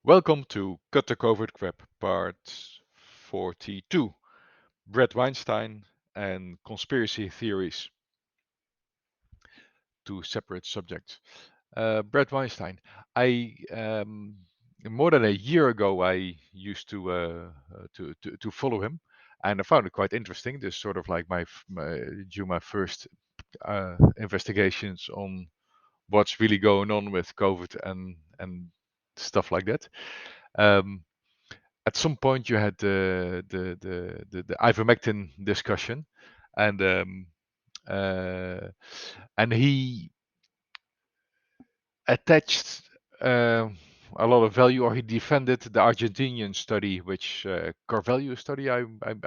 Welcome to Cut the COVID Crap, part 42. Bret Weinstein and conspiracy theories, two separate subjects. Bret Weinstein. I more than a year ago I used to follow him, and I found it quite interesting. This sort of like my first investigations on what's really going on with COVID and stuff like that. Um, at some point you had the ivermectin discussion, and uh, and he attached a lot of value, or he defended the Argentinian study, which Carvalho study, I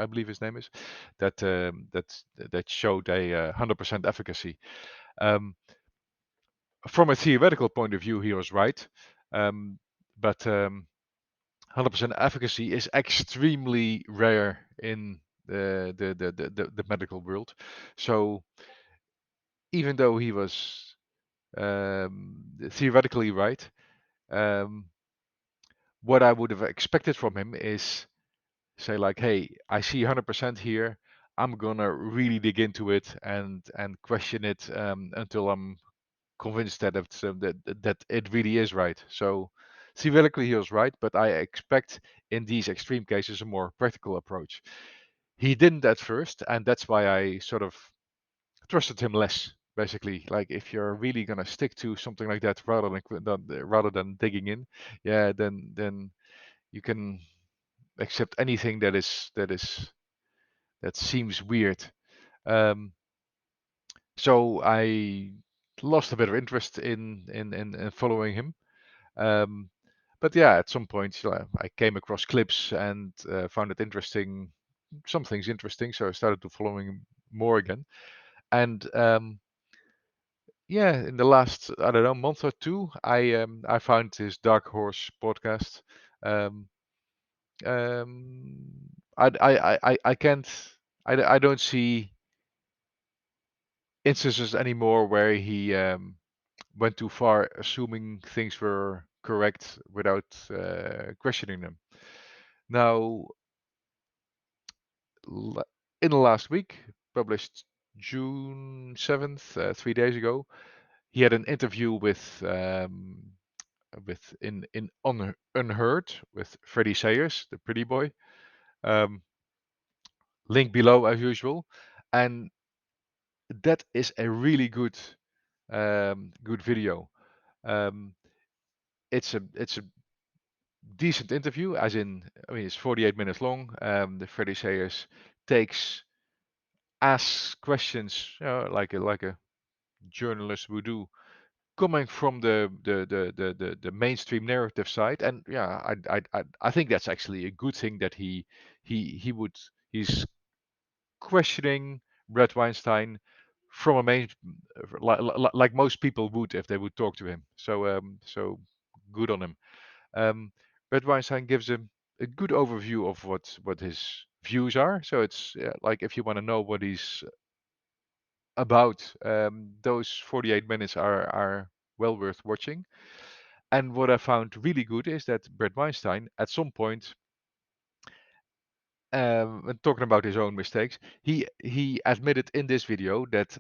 believe his name is, that showed a 100% efficacy. Um, from a theoretical point of view, he was right, but 100% efficacy is extremely rare in the medical world. So even though he was theoretically right, um, what I would have expected from him is say like, hey, I see 100% here. I'm gonna really dig into it and question it until I'm convinced that that it really is right. So theoretically he was right, but I expect in these extreme cases a more practical approach. He didn't at first, and that's why I sort of trusted him less. Basically, like if you're really gonna stick to something like that rather than digging in, yeah, then you can accept anything that seems weird. Um, so I lost a bit of interest in following him. Um, but yeah, at some point I came across clips and found it interesting, some things interesting, so I started to following him more again. And yeah, in the last, I don't know, month or two, I found his Dark Horse podcast. Um, um, I can't, I don't see instances anymore where he went too far, assuming things were correct without questioning them. Now, in the last week, published June 7th, 3 days ago, he had an interview with in UnHerd with Freddie Sayers, the pretty boy. Um, link below as usual, and that is a really good video. Um, it's a decent interview, as in, I mean, it's 48 minutes long. The Freddie Sayers takes asks questions, like a journalist would do, coming from the mainstream narrative side. And yeah, I think that's actually a good thing that he's questioning Bret Weinstein from a like most people would if they would talk to him. So good on him. Bret Weinstein gives a good overview of what his views are. So it's like if you want to know what he's about, those 48 minutes are well worth watching. And what I found really good is that Bret Weinstein, at some point, when talking about his own mistakes, he admitted in this video that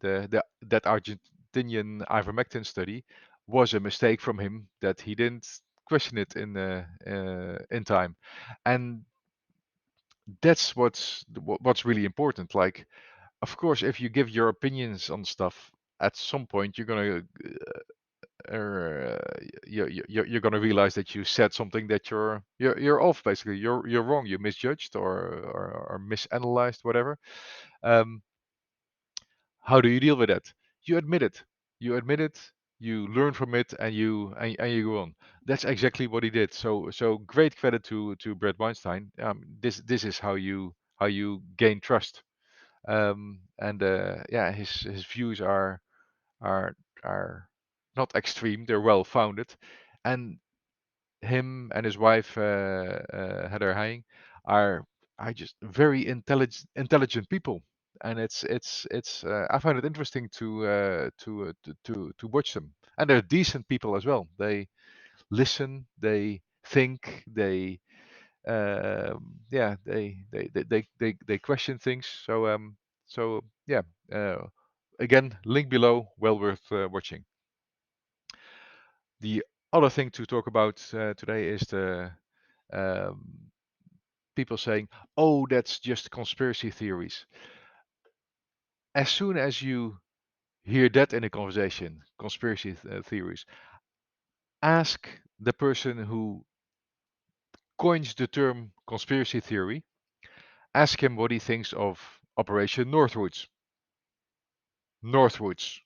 that Argentinian ivermectin study was a mistake from him, that he didn't question it in time, and that's what's really important. Like, of course, if you give your opinions on stuff, at some point you're gonna uh, you're gonna realize that you said something that you're off. Basically, you're wrong. You misjudged or misanalyzed, whatever. Um, how do you deal with that? You admit it. You admit it. You learn from it, and you go on. That's exactly what he did. So great credit to Bret Weinstein. This is how you gain trust. And yeah, his views are are not extreme. They're well founded, and him and his wife Heather Heying are just very intelligent people, and it's I find it interesting to watch them, and they're decent people as well. They listen. think. They question things. So yeah. Again, link below. Well worth watching. The other thing to talk about today is the um, people saying, "Oh, that's just conspiracy theories." As soon as you hear that in a conversation, conspiracy theories, ask the person who coins the term conspiracy theory, ask him what he thinks of Operation Northwoods. Northwoods.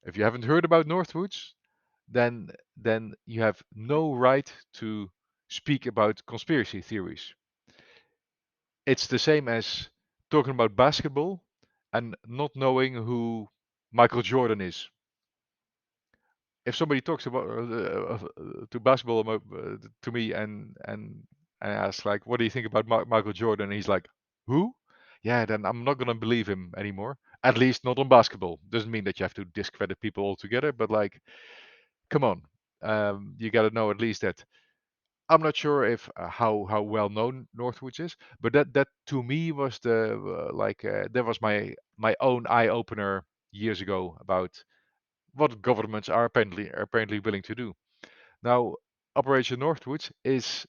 If you haven't heard about Northwoods, then you have no right to speak about conspiracy theories. It's the same as talking about basketball and not knowing who Michael Jordan is. If somebody talks about to basketball to me and asks like, "What do you think about Michael Jordan?" And he's like, "Who?" Yeah, then I'm not gonna believe him anymore. At least not on basketball. Doesn't mean that you have to discredit people altogether, but like, come on, you got to know at least that. I'm not sure if how well known Northwoods is, but that to me was the that was my own eye opener years ago about what governments are apparently willing to do. Now, Operation Northwoods is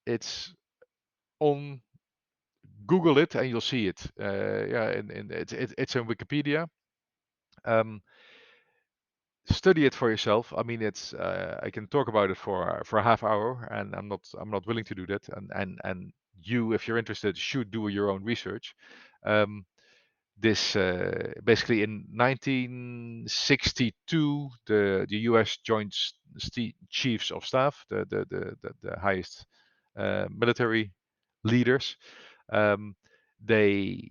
it's on Google it and you'll see it. Yeah, and it's in Wikipedia. Um, Study it for yourself. I mean, it's I can talk about it for a half hour, and I'm not willing to do that. And you, if you're interested, should do your own research. Um, this basically in 1962, the U.S. Joint Chiefs of Staff, the highest military leaders, um, they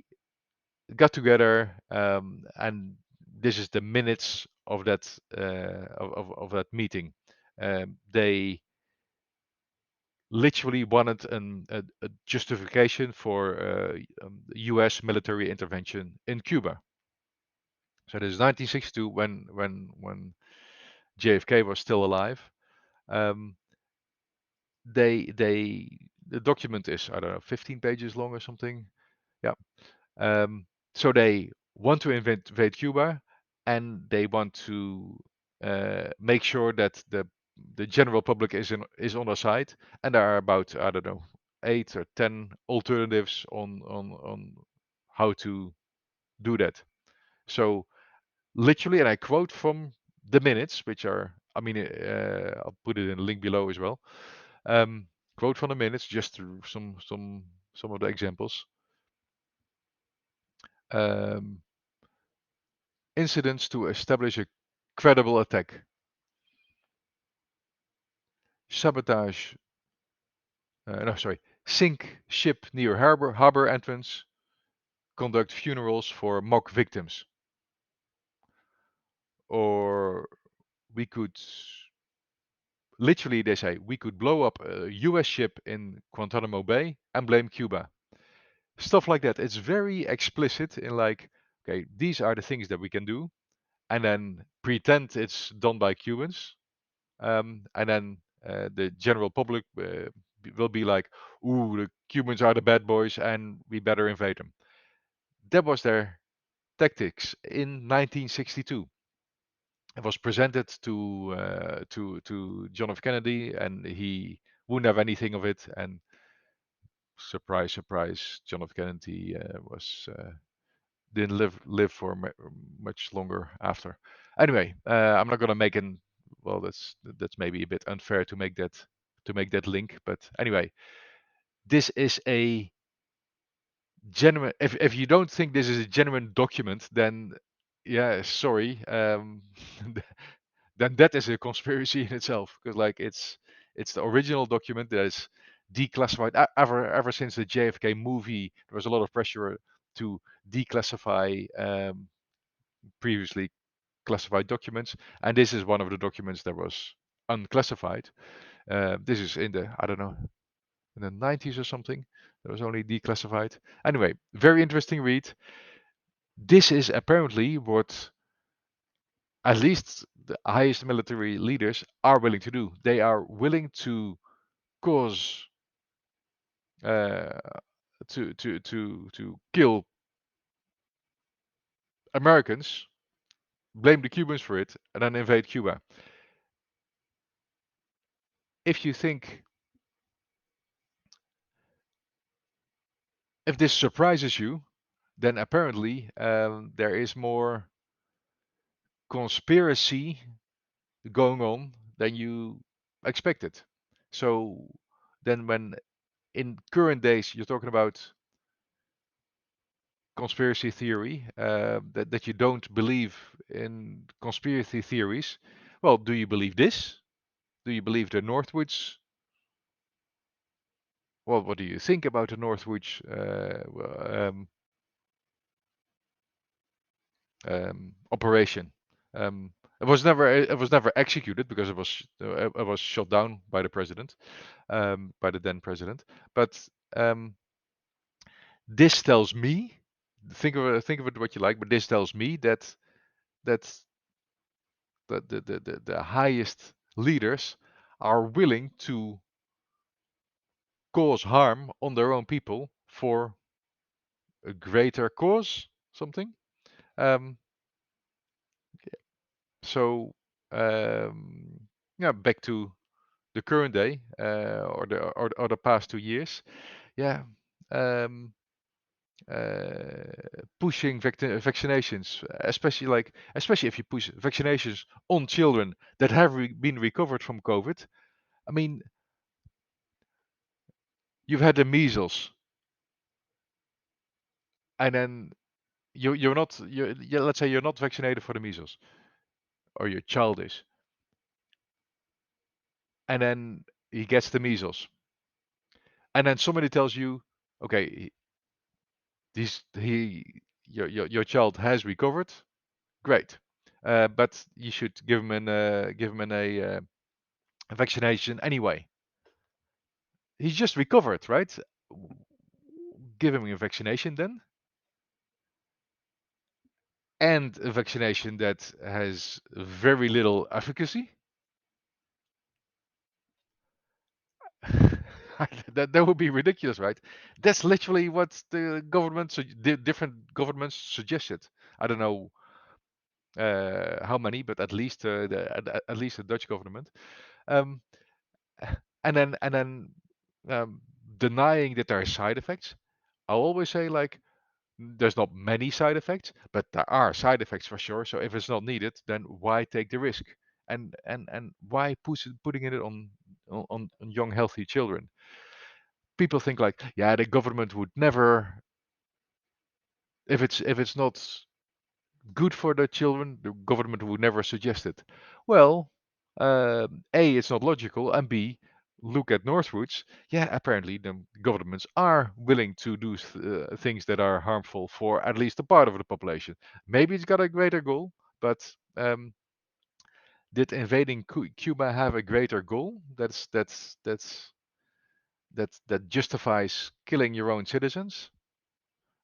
got together, and this is the minutes of of that meeting. They literally wanted a justification for U.S. military intervention in Cuba. So this is 1962 when JFK was still alive. Um, they the document is, I don't know, 15 pages long or something. Yeah. Um, so they want to invade Cuba, and they want to make sure that the general public is on their side. And there are about, I don't know, 8 or 10 alternatives on how to do that. So literally, and I quote from the minutes, which are, I mean, I'll put it in a link below as well. Um, Quote from the minutes, just through some of the examples. Um, Incidents to establish a credible attack. Sabotage, no, sorry, sink ship near harbor entrance. Conduct funerals for mock victims. Or we could, literally, they say, we could blow up a US ship in Guantanamo Bay and blame Cuba. Stuff like that. It's very explicit in like, okay, these are the things that we can do, and then pretend it's done by Cubans. And then the general public will be like, "Ooh, the Cubans are the bad boys, and we better invade them." That was their tactics in 1962. It was presented to John F. Kennedy, and he wouldn't have anything of it. And surprise, surprise, John F. Kennedy was didn't live for much longer after. Anyway, I'm not gonna make an well. That's maybe a bit unfair to make that link, but anyway, this is a genuine. If you don't think this is a genuine document, then yeah, sorry. Then that is a conspiracy in itself, because like it's the original document that is declassified. Ever since the JFK movie, there was a lot of pressure to declassify previously classified documents, and this is one of the documents that was unclassified. This is in the, I don't know, in the 90s or something. That was only declassified. Anyway, very interesting read. This is apparently what at least the highest military leaders are willing to do. They are willing to cause uh, to kill Americans, blame the Cubans for it, and then invade Cuba. If you think if this surprises you, then apparently there is more conspiracy going on than you expected. So then, when in current days you're talking about conspiracy theory, that you don't believe in conspiracy theories, well, do you believe this? Do you believe the Northwoods? Well, what do you think about the Northwoods operation? Um, it was never executed because it was shot down by the president, by the then president. But um, this tells me, think of it what you like, but this tells me that the highest leaders are willing to cause harm on their own people for a greater cause, something. Um, so yeah, back to the current day or the past 2 years. Yeah. Um, Pushing vaccinations, especially if you push vaccinations on children that have been recovered from COVID. I mean, you've had the measles, and then you're not you yeah, let's say you're not vaccinated for the measles, or your child is, and then he gets the measles, and then somebody tells you, okay, your child has recovered, great, but you should give him a vaccination anyway. He's just recovered, right? Give him a vaccination then, and a vaccination that has very little efficacy. That would be ridiculous, right? That's literally what the different governments suggested. I don't know how many, but at least at least the Dutch government. Um, and then um, denying that there are side effects. I'll always say, like, there's not many side effects, but there are side effects for sure. So if it's not needed, then why take the risk? And why putting it on young healthy children? People think like, yeah, the government would never, if it's not good for the children, the government would never suggest it. Well, A, it's not logical, and B, look at Northwoods. Yeah, apparently the governments are willing to do things that are harmful for at least a part of the population. Maybe it's got a greater goal, but did invading Cuba have a greater goal? That justifies killing your own citizens?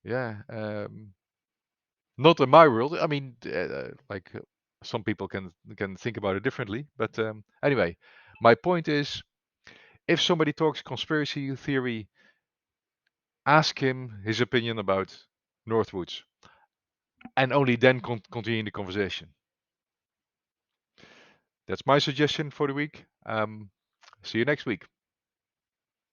Yeah. Not in my world. I mean, some people can think about it differently. But anyway, my point is, if somebody talks conspiracy theory, ask him his opinion about Northwoods, and only then continue the conversation. That's my suggestion for the week. See you next week.